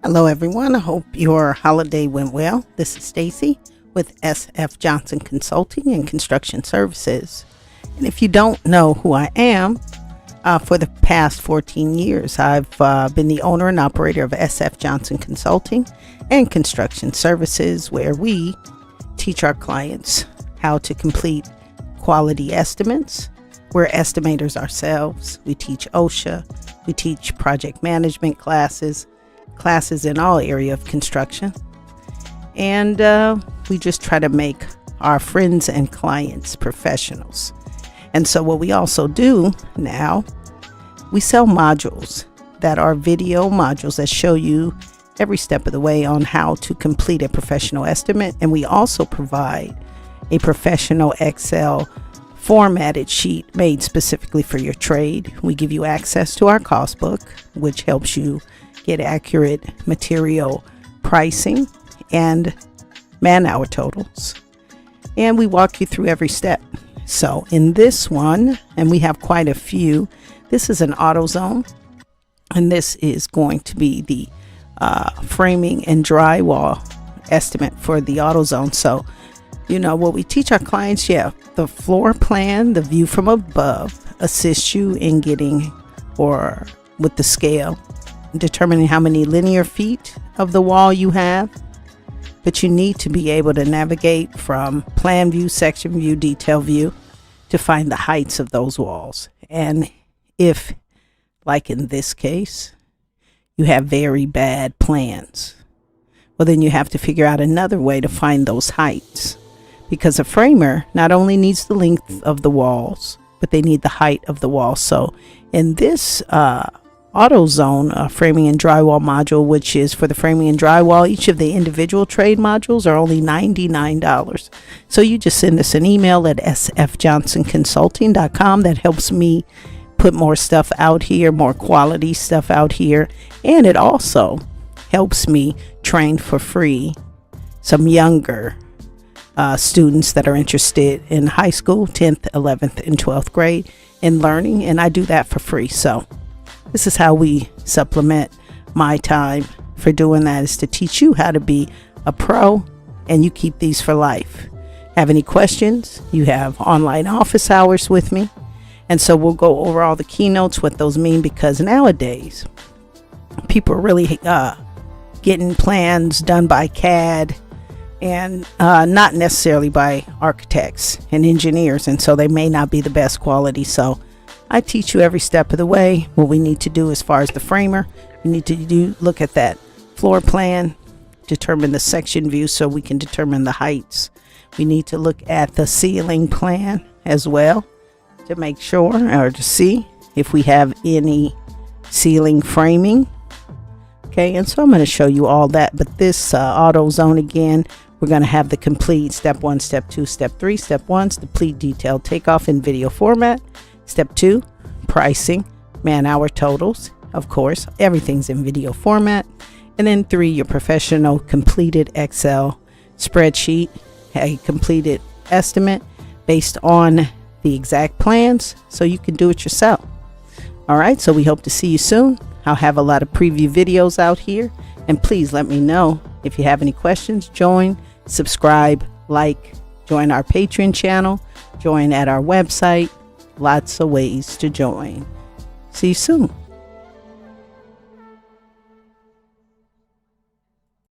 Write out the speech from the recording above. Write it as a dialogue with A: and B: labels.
A: Hello everyone, I hope your holiday went well. This is Stacy with SF Johnson Consulting and Construction Services. And if you don't know who I am, for the past 14 years, I've been the owner and operator of SF Johnson Consulting and Construction Services, where we teach our clients how to complete quality estimates. We're estimators ourselves. We teach OSHA. We teach project management classes in all area of construction. And we just try to make our friends and clients professionals. And so what we also do now, we sell modules that are video modules that show you every step of the way on how to complete a professional estimate. And we also provide a professional Excel formatted sheet made specifically for your trade. We give you access to our cost book, which helps you get accurate material pricing and man-hour totals. And we walk you through every step. So in this one, and we have quite a few, this is an AutoZone, and this is going to be the framing and drywall estimate for the AutoZone. So, you know, what we teach our clients, the floor plan, the view from above, assists you in getting, or with the scale, determining how many linear feet of the wall you have. But you need to be able to navigate from plan view, section view, detail view to find the heights of those walls. And if, like in this case, you have very bad plans, well, then you have to figure out another way to find those heights, because a framer not only needs the length of the walls, but they need the height of the wall. So in this AutoZone framing and drywall module, which is for the framing and drywall, each of the individual trade modules are only $99. So you just send us an email at sfjohnsonconsulting.com. That helps me put more stuff out here, more quality stuff out here. And it also helps me train for free some younger students that are interested in high school, 10th, 11th, and 12th grade in learning. And I do that for free. So this is how we supplement my time for doing that, is to teach you how to be a pro, and you keep these for life. Have any questions? You have online office hours with me. And so we'll go over all the keynotes, what those mean, because nowadays people are really getting plans done by CAD and not necessarily by architects and engineers. And so they may not be the best quality. So I teach you every step of the way what we need to do as far as the framer. We need to look at that floor plan, determine the section view so we can determine the heights. We need to look at the ceiling plan as well to make sure, or to see if we have any ceiling framing. Okay, and so I'm going to show you all that. But this AutoZone, again, we're going to have the complete step 1, step 2, step 3. Step 1 is complete detailed takeoff in video format. Step 2, pricing, man-hour totals. Of course, everything's in video format. And then 3, your professional completed Excel spreadsheet, a completed estimate based on the exact plans, so you can do it yourself. All right, so we hope to see you soon. I'll have a lot of preview videos out here. And please let me know if you have any questions. Join, subscribe, like, join our Patreon channel, join at our website. Lots of ways to join. See you soon.